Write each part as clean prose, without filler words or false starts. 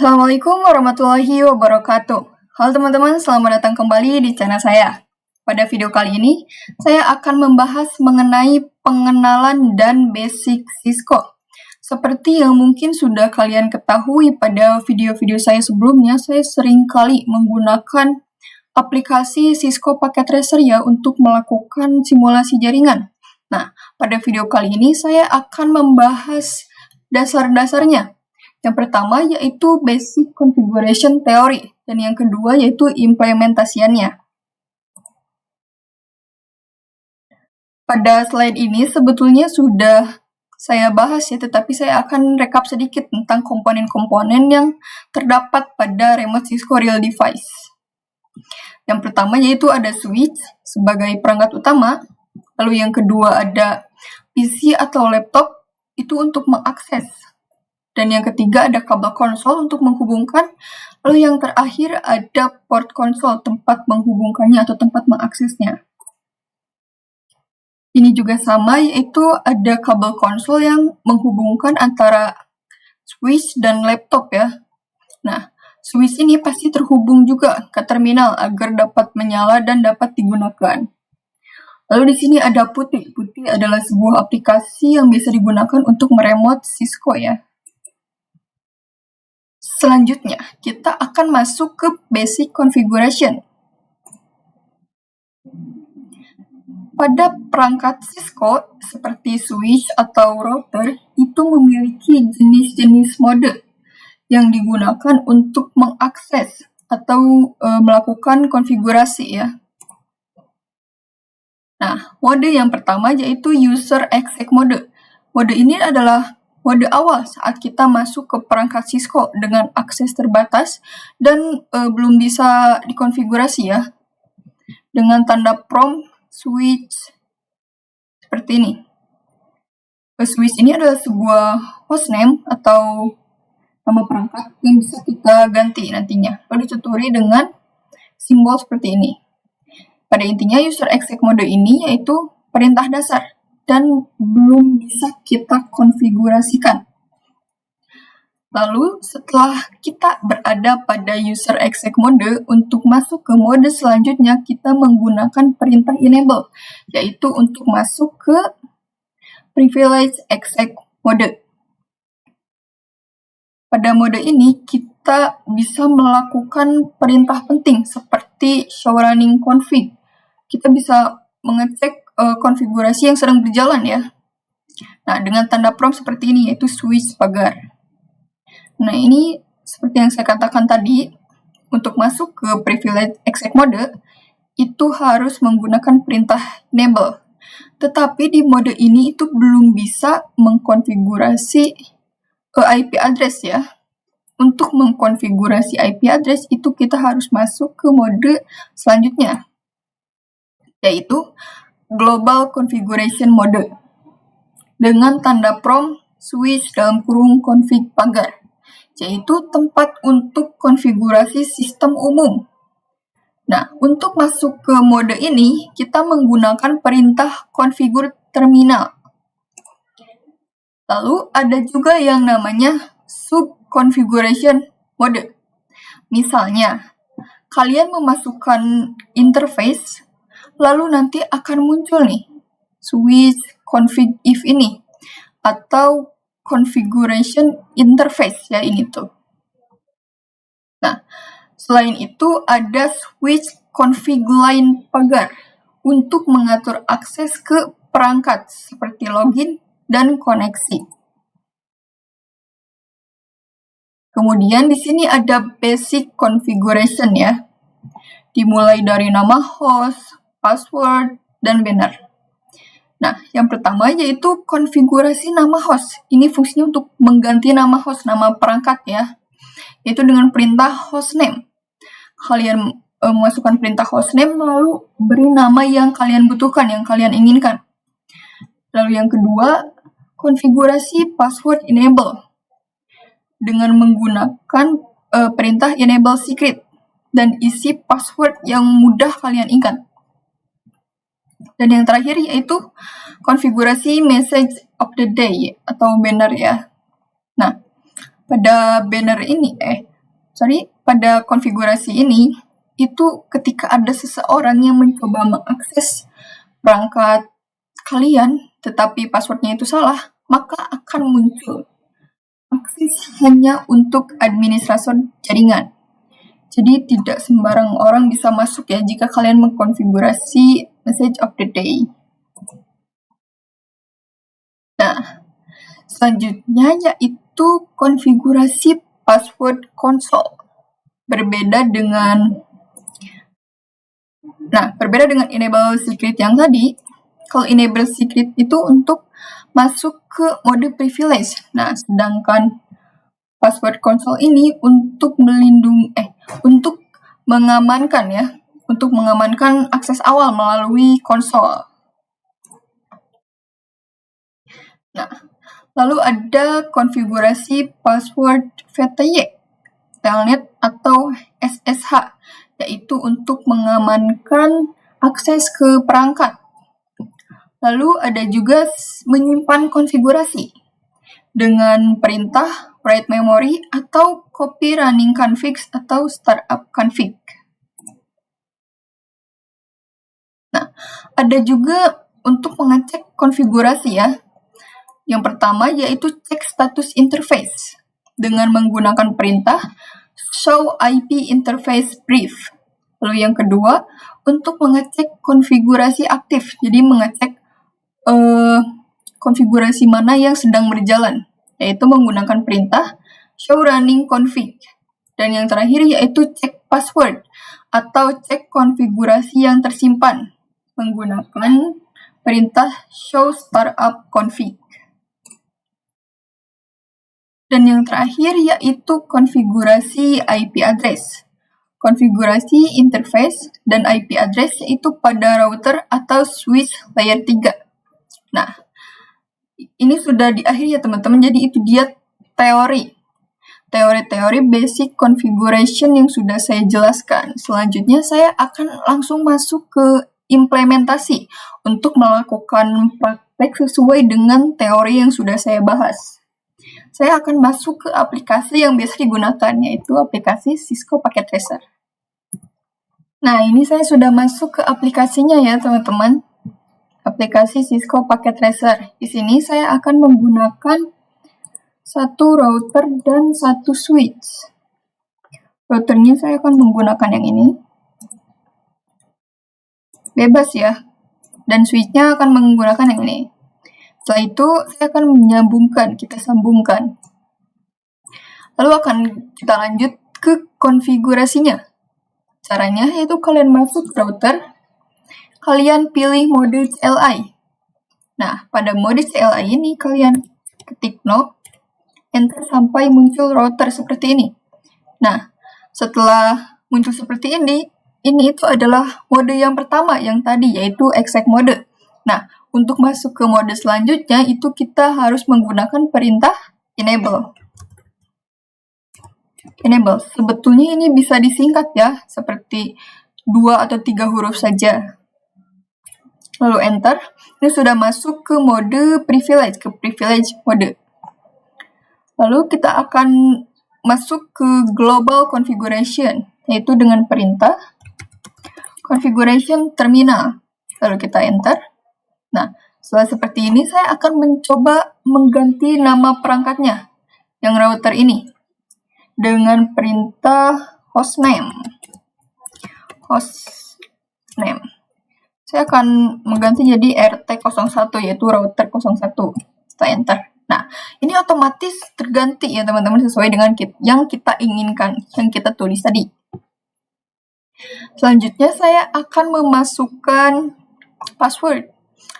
Assalamualaikum warahmatullahi wabarakatuh. Halo teman-teman, selamat datang kembali di channel saya. Pada video kali ini, saya akan membahas mengenai pengenalan dan basic Cisco. Seperti yang mungkin sudah kalian ketahui pada video-video saya sebelumnya, saya sering kali menggunakan aplikasi Cisco Packet Tracer ya untuk melakukan simulasi jaringan. Nah, pada video kali ini saya akan membahas dasar-dasarnya. Yang pertama yaitu Basic Configuration Theory, dan yang kedua yaitu implementasiannya. Pada slide ini sebetulnya sudah saya bahas ya, tetapi saya akan rekap sedikit tentang komponen-komponen yang terdapat pada remote Cisco Real Device. Yang pertama yaitu ada switch sebagai perangkat utama, lalu yang kedua ada PC atau laptop, itu untuk mengakses. Dan yang ketiga ada kabel konsol untuk menghubungkan, lalu yang terakhir ada port konsol, tempat menghubungkannya atau tempat mengaksesnya. Ini juga sama, yaitu ada kabel konsol yang menghubungkan antara switch dan laptop ya. Nah, switch ini pasti terhubung juga ke terminal agar dapat menyala dan dapat digunakan. Lalu di sini ada PuTTY. PuTTY adalah sebuah aplikasi yang bisa digunakan untuk meremote Cisco ya. Selanjutnya, kita akan masuk ke basic configuration. Pada perangkat Cisco, seperti switch atau router, itu memiliki jenis-jenis mode yang digunakan untuk mengakses atau melakukan konfigurasi ya. Nah, mode yang pertama yaitu user exec mode. Mode ini adalah mode awal saat kita masuk ke perangkat Cisco dengan akses terbatas dan belum bisa dikonfigurasi ya. Dengan tanda prompt switch seperti ini. Switch ini adalah sebuah hostname atau nama perangkat yang bisa kita ganti nantinya. Lalu dituturi dengan simbol seperti ini. Pada intinya user exec mode ini yaitu perintah dasar dan belum bisa kita konfigurasikan. Lalu setelah kita berada pada user exec mode, untuk masuk ke mode selanjutnya kita menggunakan perintah enable, yaitu untuk masuk ke privilege exec mode. Pada mode ini kita bisa melakukan perintah penting seperti show running config. Kita bisa mengecek konfigurasi yang sedang berjalan ya. Nah, dengan tanda prompt seperti ini yaitu switch pagar. Nah, ini seperti yang saya katakan tadi, untuk masuk ke privilege exec mode itu harus menggunakan perintah enable. Tetapi di mode ini itu belum bisa mengkonfigurasi IP address ya. Untuk mengkonfigurasi IP address itu kita harus masuk ke mode selanjutnya, yaitu Global Configuration Mode dengan tanda prompt switch dalam kurung config pagar, yaitu tempat untuk konfigurasi sistem umum. Nah, untuk masuk ke mode ini kita menggunakan perintah configure terminal. Lalu ada juga yang namanya sub configuration mode. Misalnya, kalian memasukkan interface, lalu nanti akan muncul nih switch config if ini atau configuration interface ya, ini tuh. Nah, selain itu ada switch config line pagar untuk mengatur akses ke perangkat seperti login dan koneksi. Kemudian di sini ada basic configuration ya. Dimulai dari nama host, password, dan banner. Nah, yang pertama yaitu konfigurasi nama host. Ini fungsinya untuk mengganti nama host, nama perangkat ya. Yaitu dengan perintah hostname. Kalian memasukkan perintah hostname lalu beri nama yang kalian butuhkan, yang kalian inginkan. Lalu yang kedua, konfigurasi password enable dengan menggunakan perintah enable secret dan isi password yang mudah kalian ingat. Dan yang terakhir yaitu konfigurasi message of the day atau banner ya. Nah, pada banner ini pada konfigurasi ini, itu ketika ada seseorang yang mencoba mengakses perangkat kalian, tetapi passwordnya itu salah, maka akan muncul akses hanya untuk administrator jaringan. Jadi tidak sembarang orang bisa masuk ya jika kalian mengkonfigurasi message of the day. Nah, selanjutnya yaitu konfigurasi password console. Berbeda dengan enable secret yang tadi, kalau enable secret itu untuk masuk ke mode privilege. Nah, sedangkan password console ini untuk mengamankan akses awal melalui konsol. Nah, lalu ada konfigurasi password VTY, telnet atau SSH, yaitu untuk mengamankan akses ke perangkat. Lalu ada juga menyimpan konfigurasi dengan perintah write memory atau copy running config atau startup config. Nah, ada juga untuk mengecek konfigurasi ya. Yang pertama yaitu cek status interface dengan menggunakan perintah show IP interface brief. Lalu yang kedua, untuk mengecek konfigurasi aktif, jadi mengecek konfigurasi mana yang sedang berjalan, yaitu menggunakan perintah show running config. Dan yang terakhir yaitu cek password atau cek konfigurasi yang tersimpan menggunakan perintah show startup config. Dan yang terakhir yaitu konfigurasi IP address. Konfigurasi interface dan IP address yaitu pada router atau switch layer 3. Nah, ini sudah di akhir ya teman-teman, jadi itu dia teori basic configuration yang sudah saya jelaskan. Selanjutnya saya akan langsung masuk ke implementasi untuk melakukan praktek sesuai dengan teori yang sudah saya bahas. Saya akan masuk ke aplikasi yang biasa digunakan, yaitu aplikasi Cisco Packet Tracer. Nah, ini saya sudah masuk ke aplikasinya ya teman-teman. Aplikasi Cisco Packet Tracer. Di sini saya akan menggunakan satu router dan satu switch. Routernya saya akan menggunakan yang ini. Bebas ya. Dan switchnya akan menggunakan yang ini. Setelah itu, saya akan kita sambungkan. Lalu akan kita lanjut ke konfigurasinya. Caranya yaitu kalian masuk router, kalian pilih mode CLI. Nah, pada mode CLI ini kalian ketik no, enter sampai muncul router seperti ini. Nah, setelah muncul seperti ini itu adalah mode yang pertama yang tadi, yaitu exec mode. Nah, untuk masuk ke mode selanjutnya itu kita harus menggunakan perintah enable. Sebetulnya ini bisa disingkat ya, seperti 2 atau 3 huruf saja. Lalu enter. Ini sudah masuk ke mode privilege, mode. Lalu kita akan masuk ke global configuration, yaitu dengan perintah configuration terminal. Lalu kita enter. Nah, setelah seperti ini, saya akan mencoba mengganti nama perangkatnya, yang router ini, dengan perintah hostname. Saya akan mengganti jadi RT01, yaitu router 01. Kita enter. Nah, ini otomatis terganti ya teman-teman, sesuai dengan yang kita inginkan, yang kita tulis tadi. Selanjutnya, saya akan memasukkan password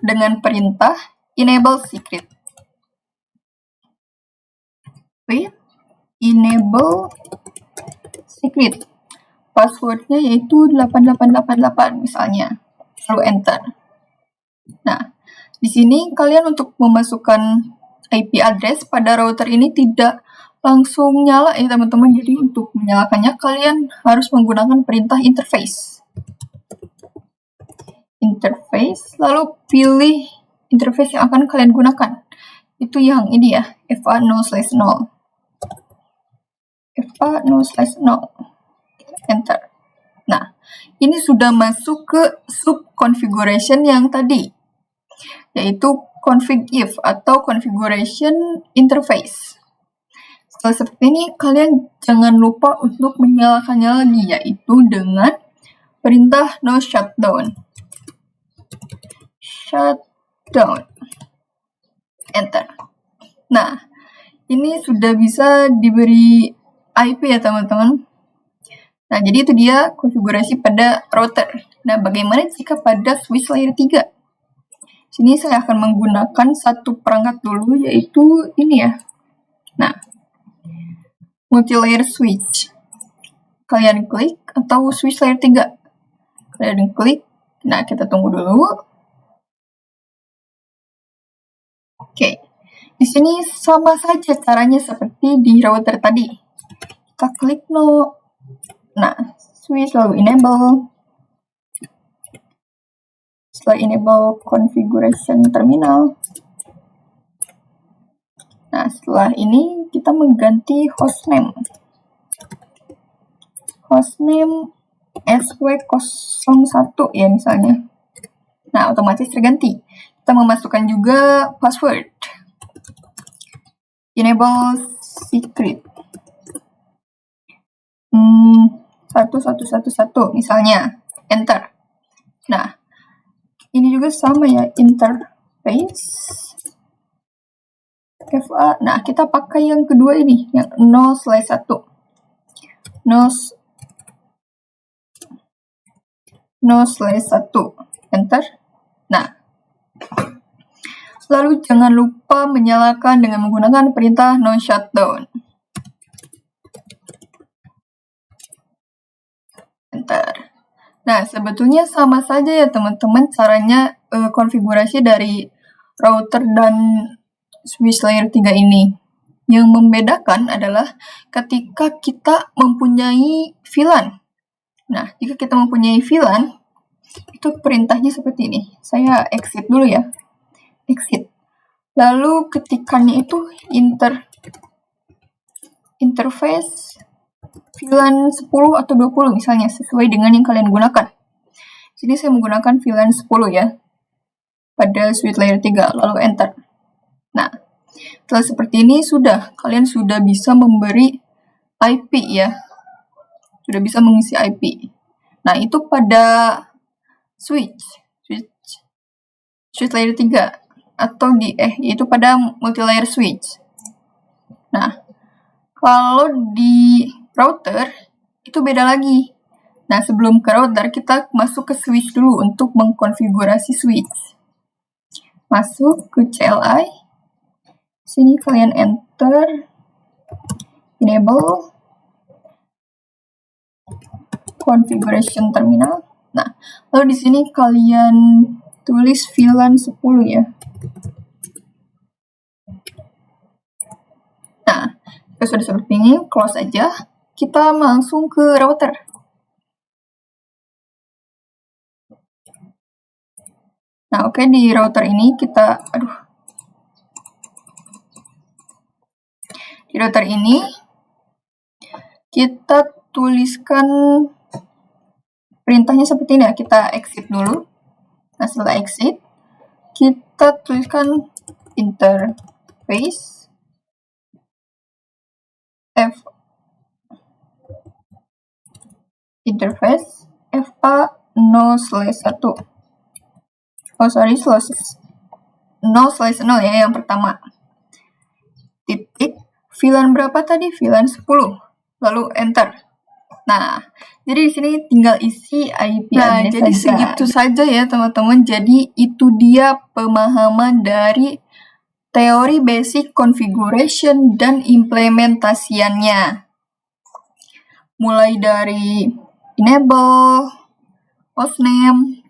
dengan perintah enable secret. Enable secret. Passwordnya yaitu 8888 misalnya. Lalu enter. Nah, di sini kalian untuk memasukkan IP address pada router ini tidak langsung nyala ya teman-teman. Jadi untuk menyalakannya kalian harus menggunakan perintah interface, lalu pilih interface yang akan kalian gunakan. Itu yang ini ya, FA0/0. FA 0/0. Enter. Nah, ini sudah masuk ke sub configuration yang tadi, yaitu config if atau configuration interface. Setelah seperti ini, kalian jangan lupa untuk menyalakannya lagi, yaitu dengan perintah no shutdown. Shutdown. Enter. Nah, ini sudah bisa diberi IP ya teman-teman. Nah, jadi itu dia konfigurasi pada router. Nah, bagaimana jika pada switch layer 3? Sini saya akan menggunakan satu perangkat dulu, yaitu ini ya. Nah, multi-layer switch. Kalian klik, atau switch layer 3. Kalian klik. Nah, kita tunggu dulu. Oke. Di sini sama saja caranya seperti di router tadi. Kita klik no. Nah, switch lalu enable. Setelah enable configuration terminal. Nah, setelah ini kita mengganti hostname. Hostname SW01 ya misalnya. Nah, otomatis terganti. Kita memasukkan juga password. Enable secret. 1111 misalnya. Enter. Nah, ini juga sama ya, interface. FA. Nah, kita pakai yang kedua ini, yang 0/1. 0/1. Enter. Nah, lalu jangan lupa menyalakan dengan menggunakan perintah no shutdown. Enter. Nah, sebetulnya sama saja ya teman-teman caranya konfigurasi dari router dan switch layer 3 ini. Yang membedakan adalah ketika kita mempunyai VLAN. Nah, jika kita mempunyai VLAN, itu perintahnya seperti ini. Saya exit dulu ya. Exit. Lalu ketikannya itu interface VLAN 10 atau 20 misalnya, sesuai dengan yang kalian gunakan. Sini saya menggunakan VLAN 10 ya, pada switch layer 3, lalu enter. Nah, setelah seperti ini kalian sudah bisa memberi IP ya. Sudah bisa mengisi IP. Nah, itu pada switch layer 3 atau yaitu pada multi-layer switch. Nah, kalau di router itu beda lagi. Nah, sebelum ke router kita masuk ke switch dulu untuk mengkonfigurasi switch. Masuk ke CLI. Sini kalian enter enable configuration terminal. Nah, lalu di sini kalian tulis VLAN 10 ya. Nah, jika sudah seperti ini, close aja. Kita langsung ke router. Nah, oke, di router ini di router ini kita tuliskan perintahnya seperti ini ya. Kita exit dulu. Nah, setelah exit, kita tuliskan interface FA 0/1. Oh, sorry, 0/0 ya yang pertama. Titik. VLAN berapa tadi? VLAN 10. Lalu enter. Nah, jadi di sini tinggal isi IP address jadi saja. Segitu saja ya teman-teman. Jadi itu dia pemahaman dari teori basic configuration dan implementasiannya. Mulai dari enable, hostname,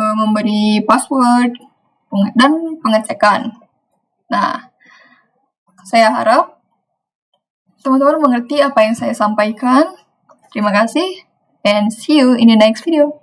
memberi password, dan pengecekan. Nah, saya harap teman-teman mengerti apa yang saya sampaikan. Terima kasih, and see you in the next video.